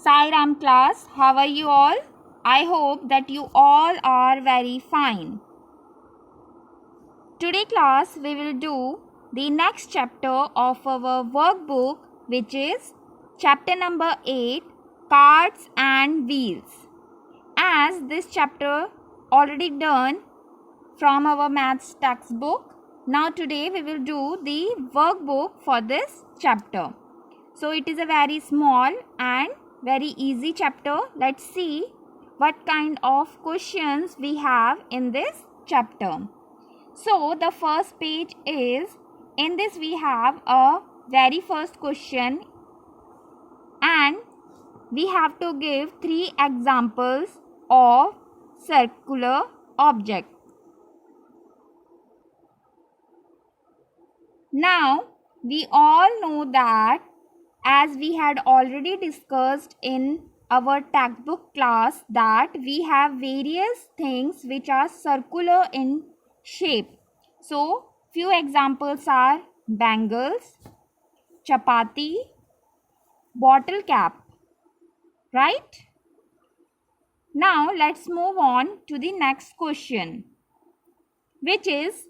Sai Ram class, how are you all? I hope that you all are very fine. Today class we will do the next chapter of our workbook, which is chapter number 8, Carts and Wheels. As this chapter already done from our maths textbook, now today we will do the workbook for this chapter. So it is a very small and very easy chapter. Let's see what kind of questions we have in this chapter. So the first page is, in this we have a very first question and we have to give 3 examples of circular object. Now we all know that, as we had already discussed in our textbook class, that we have various things which are circular in shape. So few examples are bangles, chapati, bottle cap, right? Now let's move on to the next question, which is,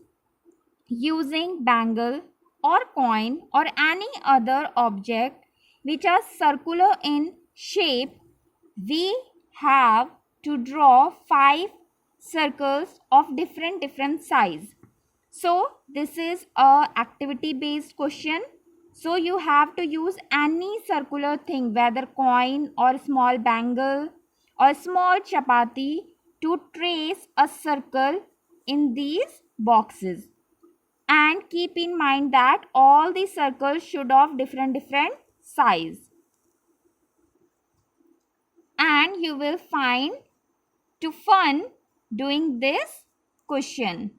using bangle or coin or any other object which are circular in shape, we have to draw 5 circles of different size. So this is a activity based question. So you have to use any circular thing, whether coin or small bangle or small chapati, to trace a circle in these boxes. And keep in mind that all the circles should have different size. And you will find to fun doing this question.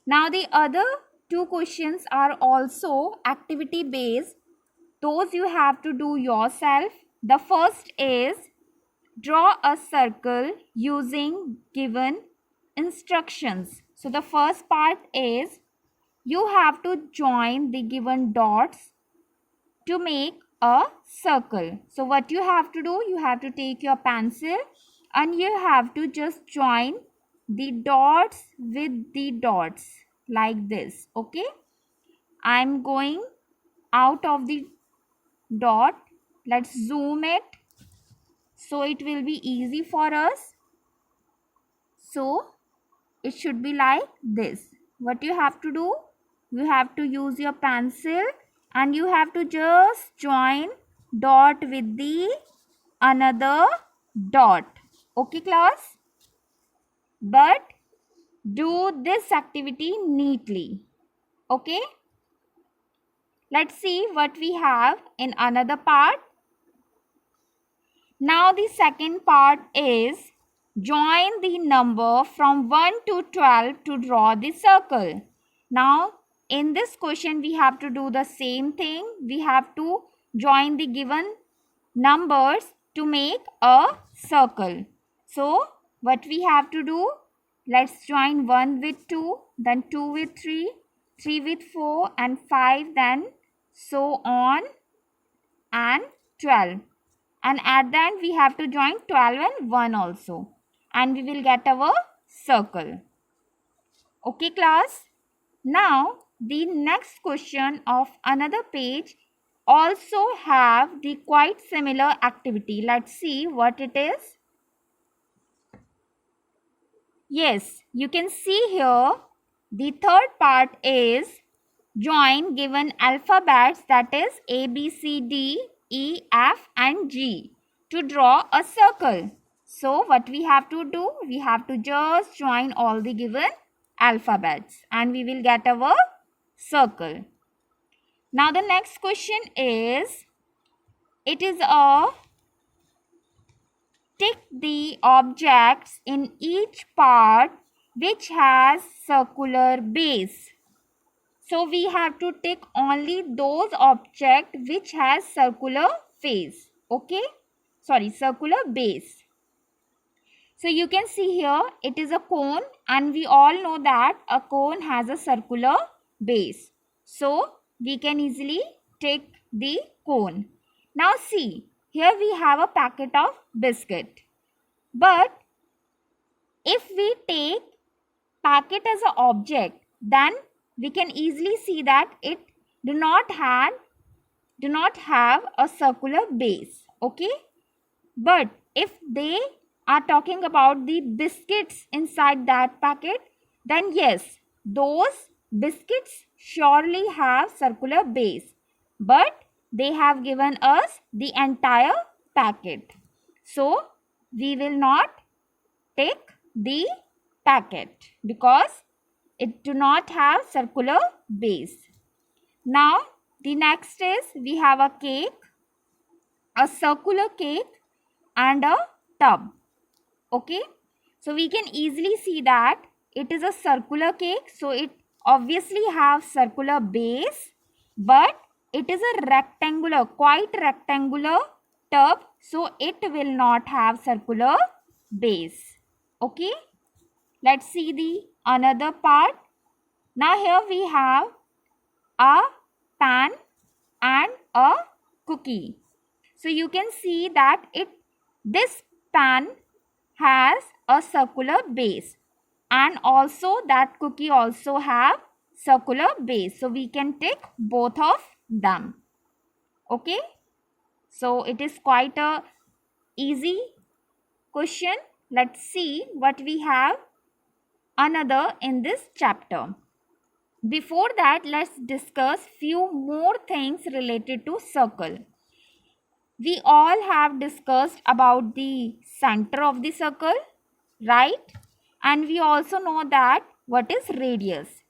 Now the other 2 questions are also activity based. Those you have to do yourself. The first is, draw a circle using given instructions. So the first part is, you have to join the given dots to make a circle. So what you have to do, you have to take your pencil and you have to just join the dots with the dots like this. Okay, I'm going out of the dot. Let's zoom it so it will be easy for us. So it should be like this. What you have to do, you have to use your pencil and you have to just join dot with the another dot. Okay class? But do this activity neatly. Okay? Let's see what we have in another part. Now the second part is, join the number from 1 to 12 to draw the circle. Now in this question we have to do the same thing. We have to join the given numbers to make a circle. So what we have to do, let's join 1 with 2, then 2 with 3, 3 with 4 and 5, then so on and 12. And at the end we have to join 12 and 1 also. And we will get our circle. Okay class? Now the next question of another page also have the quite similar activity. Let's see what it is. Yes, you can see here the third part is, join given alphabets, that is A, B, C, D, E, F and G, to draw a circle. So what we have to do, we have to just join all the given alphabets and we will get our circle. Now the next question is, it is a, tick the objects in each part which has circular base. So we have to tick only those objects which has circular face. Okay? Sorry, circular base. So you can see here it is a cone and we all know that a cone has a circular base. So we can easily tick the cone. Now see, here we have a packet of biscuit. But if we take packet as an object, then we can easily see that it do not have a circular base. Okay, but if they are talking about the biscuits inside that packet, then yes, those biscuits surely have circular base, but they have given us the entire packet, so we will not take the packet because it do not have circular base. Now the next is we have a cake, a circular cake and a tub. Okay, so we can easily see that it is a circular cake, so it obviously have circular base, but it is a rectangular, quite rectangular tub, so it will not have circular base. Okay, let's see the another part. Now here we have a pan and a cookie. So you can see that this pan has a circular base, and also that cookie also have circular base, so we can take both of them. Okay, so it is quite a easy question. Let's see what we have another in this chapter. Before that, let's discuss few more things related to circle. We all have discussed about the center of the circle, right? And we also know that what is radius.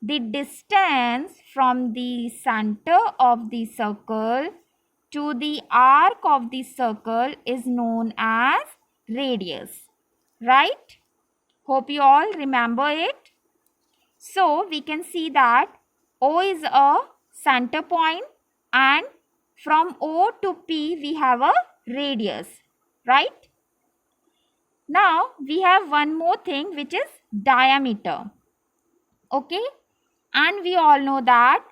The distance from the center of the circle to the arc of the circle is known as radius, right? Hope you all remember it. So we can see that O is a center point, and from O to P we have a radius, right? Now we have one more thing, which is diameter. Okay, and we all know that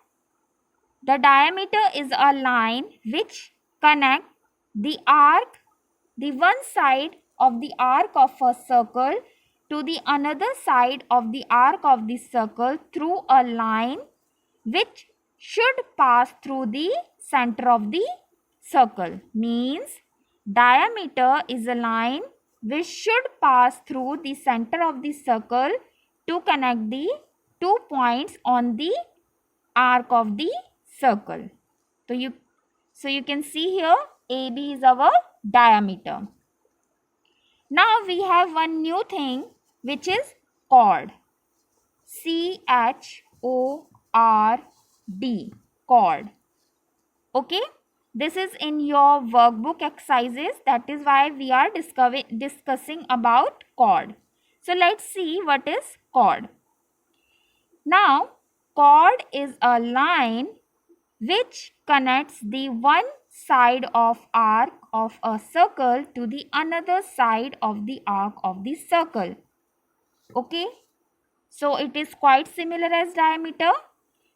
the diameter is a line which connects the arc, the one side of the arc of a circle to the another side of the arc of the circle through a line which should pass through the center of the circle. Means diameter is a line which should pass through the center of the circle to connect the 2 points on the arc of the circle. So you can see here AB is our diameter. Now we have one new thing, which is chord. C-H-O-R-D, chord. Okay, this is in your workbook exercises. That is why we are discussing about chord. So let's see what is chord. Now chord is a line which connects the one side of arc of a circle to the another side of the arc of the circle. Okay, so it is quite similar as diameter,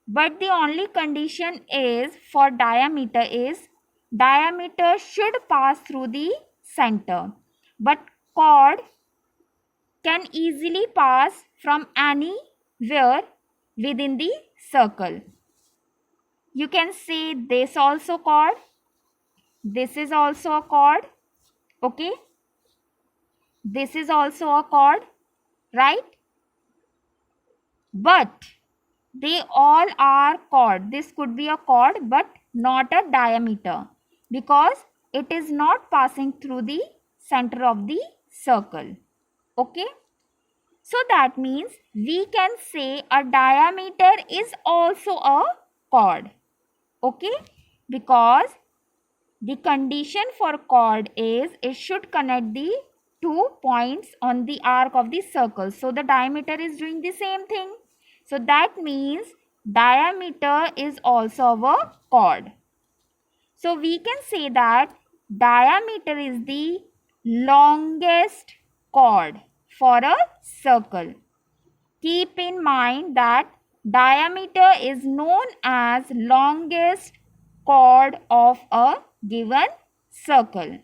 but the only condition is for diameter is diameter should pass through the center, but chord can easily pass from anywhere within the circle. You can say this also chord, this is also a chord. Okay, this is also a chord, right? But they all are chord. This could be a chord but not a diameter because it is not passing through the center of the circle. Okay, so that means we can say a diameter is also a chord. Okay, because the condition for chord is it should connect the 2 points on the arc of the circle. So the diameter is doing the same thing. So that means diameter is also a chord. So we can say that diameter is the longest chord for a circle. Keep in mind that diameter is known as longest chord of a given circle.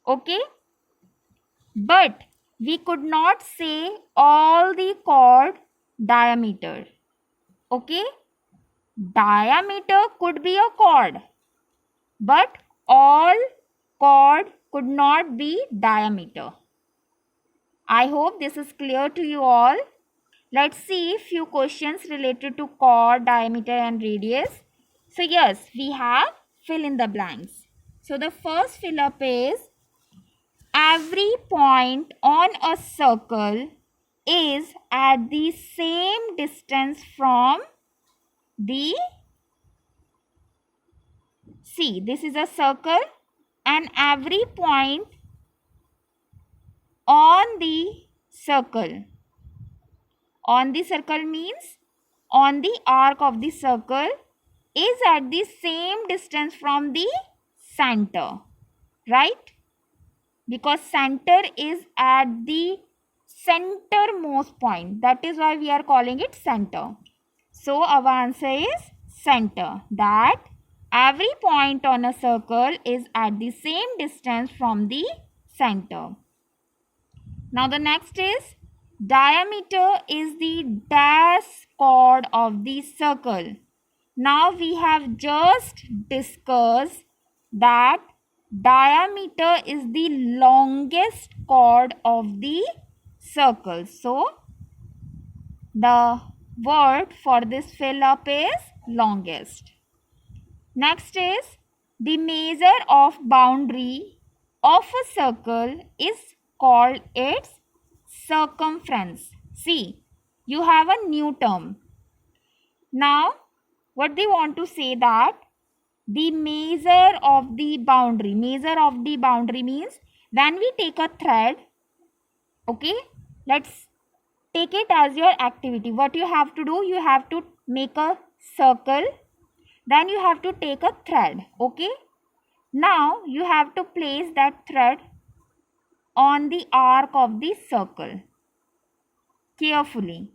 Okay, but we could not say all the chord diameter. Okay, diameter could be a chord, but all chord could not be diameter. I hope this is clear to you all. Let's see few questions related to chord, diameter and radius. So yes, we have fill in the blanks. So the first fill up is every point on a circle is at the same distance from the, see, this is a circle and every point on the circle means on the arc of the circle is at the same distance from the center, right? Because center is at the centermost point, that is why we are calling it center. So our answer is center, that every point on a circle is at the same distance from the center. Now the next is diameter is the dash chord of the circle. Now we have just discussed that diameter is the longest chord of the circle. So the word for this fill up is longest. Next is the measure of boundary of a circle is called its circumference. See, you have a new term. Now, what they want to say that the measure of the boundary means when we take a thread, okay, let's take it as your activity. What you have to do, you have to make a circle, then you have to take a thread, okay. Now you have to place that thread on the arc of the circle carefully,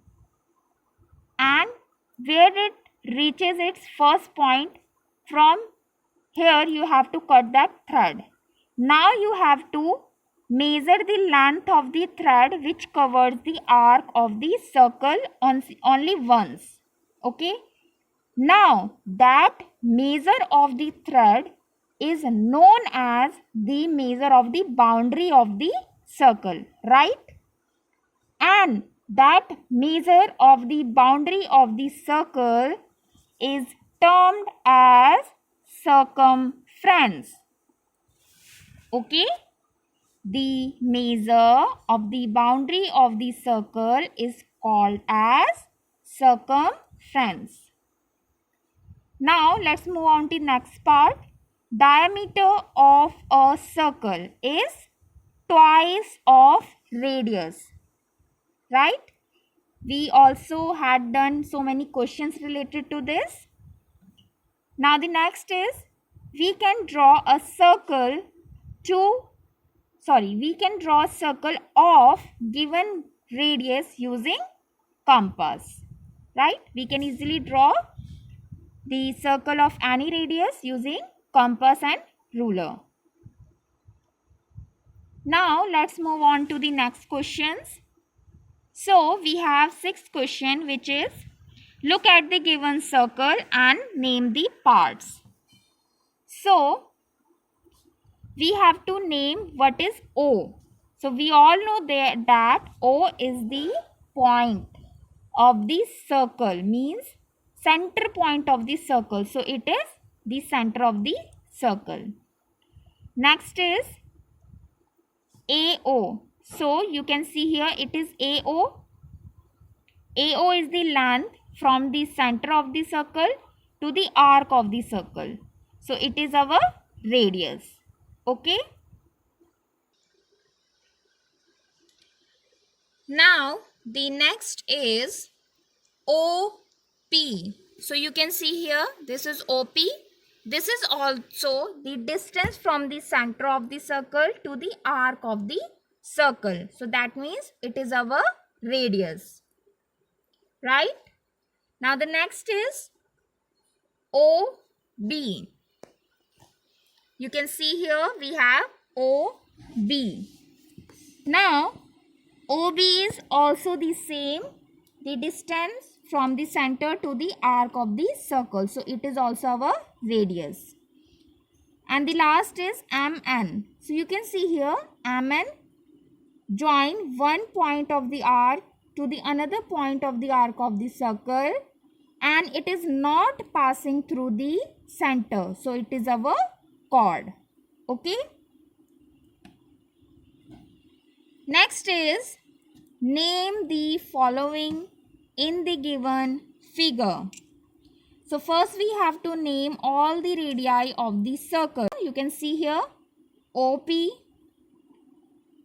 and where it reaches its first point, from here you have to cut that thread. Now you have to measure the length of the thread which covers the arc of the circle only once, okay. Now that measure of the thread is known as the measure of the boundary of the circle, right? And that measure of the boundary of the circle is termed as circumference. Okay? The measure of the boundary of the circle is called as circumference. Now let's move on to the next part. Diameter of a circle is twice of radius, right? We also had done so many questions related to this. Now the next is we can draw a circle of given radius using compass, right? We can easily draw the circle of any radius using compass and ruler. Now let's move on to the next questions. So we have 6th question, which is look at the given circle and name the parts. So we have to name what is O. So we all know that O is the point of the circle, means center point of the circle. So it is the center of the circle. Next is AO. So you can see here it is AO. AO is the length from the center of the circle to the arc of the circle. So it is our radius. Okay. Now the next is OP. So you can see here this is OP. This is also the distance from the center of the circle to the arc of the circle. So that means it is our radius, right? Now the next is OB. You can see here we have OB. Now OB is also the same, the distance from the center to the arc of the circle. So it is also our radius. And the last is MN. So you can see here MN join one point of the arc to the another point of the arc of the circle, and it is not passing through the center. So it is our chord. Okay. Next is name the following in the given figure. So first we have to name all the radii of the circle. You can see here OP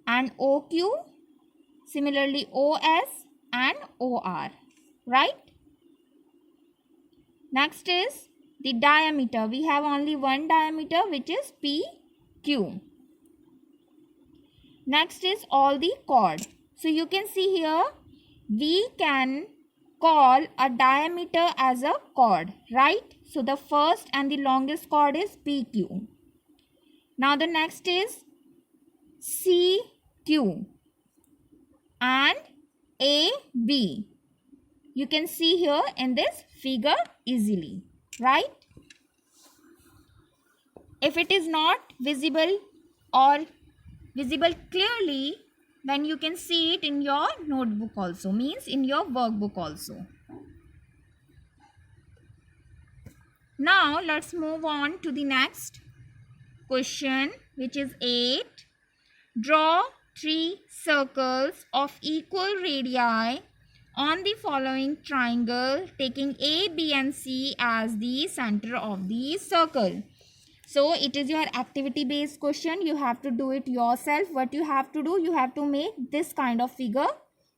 and OQ, similarly OS and OR, right? Next is the diameter. We have only one diameter, which is PQ. Next is all the chord. So you can see here we can call a diameter as a chord, right? So the first and the longest chord is PQ. Now the next is CQ and AB. You can see here in this figure easily, right? If it is not visible or visible clearly, then you can see it in your notebook also, means in your workbook also. Now let's move on to the next question, which is 8. Draw 3 circles of equal radii on the following triangle, taking A, B and C as the center of the circle. So it is your activity based question. You have to do it yourself. What you have to do, you have to make this kind of figure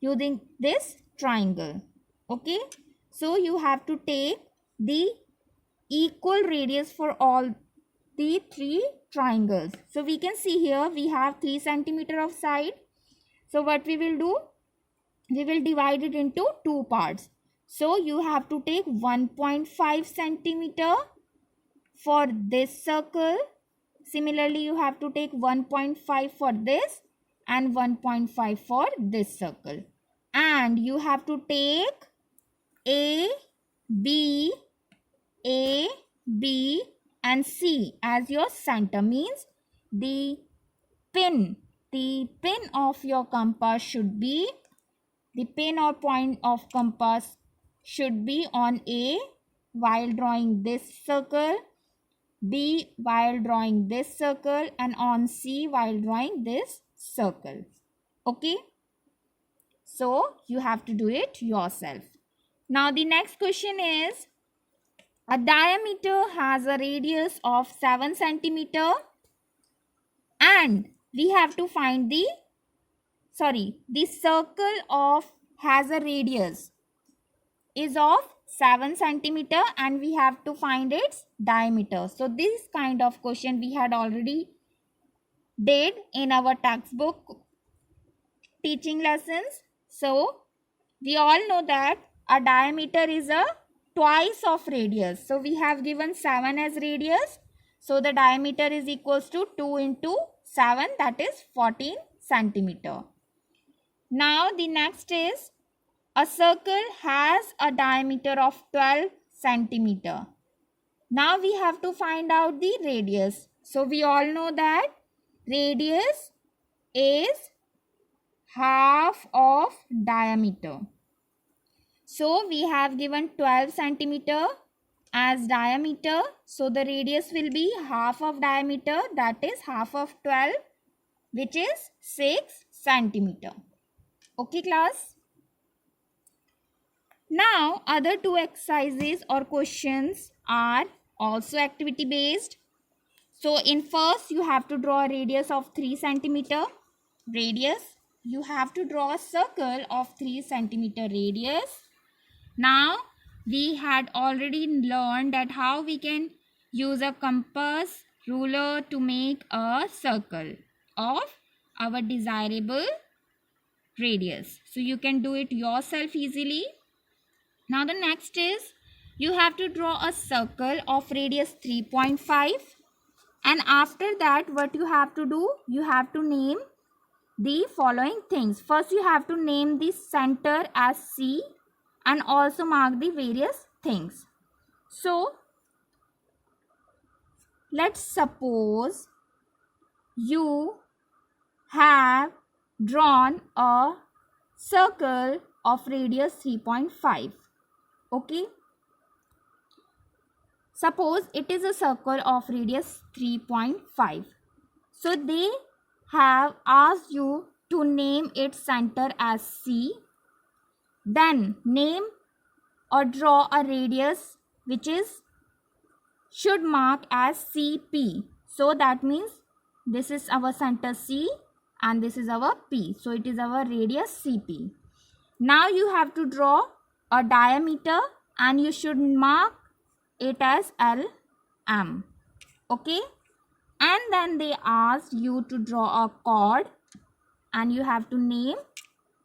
using this triangle. Okay. So you have to take the equal radius for all the 3 triangles. So we can see here we have 3 centimeter of side. So what we will do, we will divide it into 2 parts. So you have to take 1.5 centimeter for this circle. Similarly, you have to take 1.5 for this and 1.5 for this circle. And you have to take A, B and C as your center, means the pin of your compass should be, the pin or point of compass should be on A while drawing this circle, B while drawing this circle, and on C while drawing this circle. Okay. So you have to do it yourself. Now the next question is, a diameter has a radius of 7 centimeter and we have to find the circle has a radius is of 7 centimeter and we have to find its diameter. So this kind of question we had already did in our textbook teaching lessons. So we all know that a diameter is a twice of radius. So we have given 7 as radius. So the diameter is equals to 2 into 7, that is 14 centimeter. Now the next is, a circle has a diameter of 12 centimeter. Now we have to find out the radius. So we all know that radius is half of diameter. So we have given 12 centimeter as diameter. So the radius will be half of diameter, that is half of 12, which is 6 centimeter. Okay class. Now other 2 exercises or questions are also activity based. So in first you have to draw a radius of 3 centimeter. Radius, you have to draw a circle of 3 centimeter radius. Now we had already learned that how we can use a compass ruler to make a circle of our desirable radius. So you can do it yourself easily. Now the next is, you have to draw a circle of radius 3.5 And after that, what you have to do, you have to name the following things. First, you have to name the center as C and also mark the various things. So, let's suppose you have drawn a circle of radius 3.5. Okay. Suppose it is a circle of radius 3.5. So they have asked you to name its center as C. Then name or draw a radius which is should mark as CP. So that means this is our center C and this is our P. So it is our radius CP. Now you have to draw a diameter and you should mark it as LM. Okay. And then they asked you to draw a chord and you have to name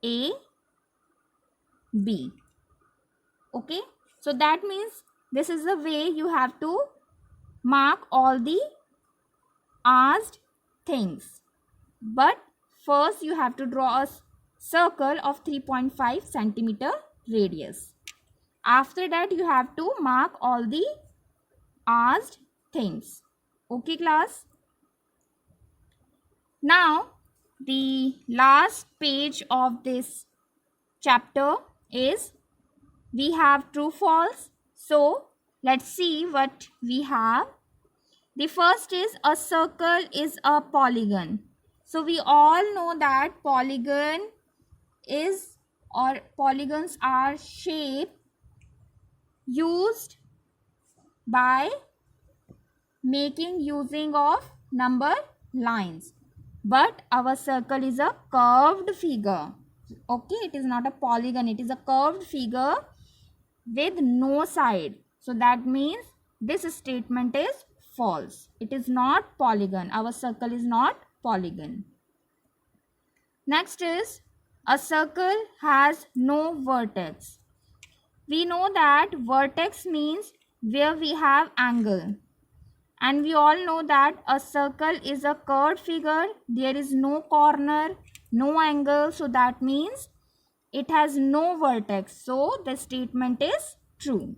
A, B. Okay. So that means this is the way you have to mark all the asked things. But first you have to draw a circle of 3.5 centimeter radius. After that you have to mark all the asked things. Okay class. Now the last page of this chapter is we have true false. So let's see what we have. The first is a circle is a polygon. So we all know that polygon is or polygons are shape used by making using of number lines. But our circle is a curved figure. Okay, it is not a polygon, it is a curved figure with no side. So that means this statement is false. It is not polygon. Our circle is not polygon. Next is a circle has no vertex. We know that vertex means where we have angle. And we all know that a circle is a curved figure. There is no corner, no angle. So that means it has no vertex. So the statement is true.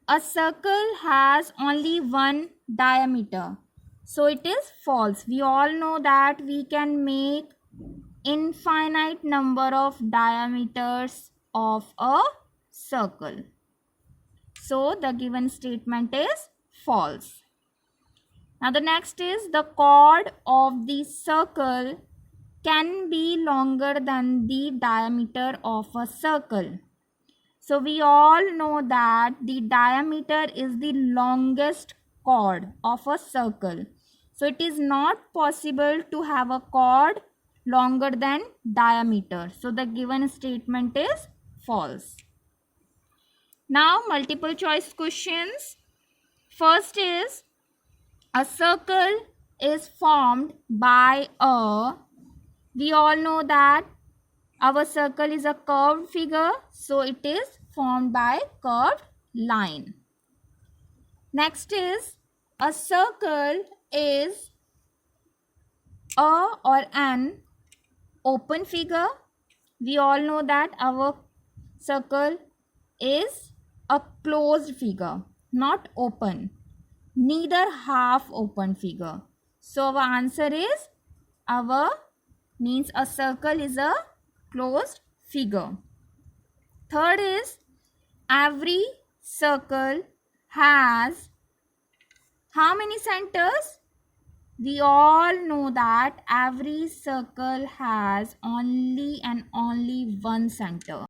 A circle has only one diameter. So it is false. We all know that we can make infinite number of diameters of a circle. So the given statement is false. Now the next is the chord of the circle can be longer than the diameter of a circle. So we all know that the diameter is the longest chord of a circle. So it is not possible to have a chord longer than diameter. So the given statement is false. Now multiple choice questions. First is a circle is formed by a, we all know that our circle is a curved figure, so it is formed by curved line. Next is a circle is a or an open figure. We all know that our circle is a closed figure, not open, neither half open figure. So our answer is our means a circle is a closed figure. Third is every circle has how many centers? We all know that every circle has only and only one center.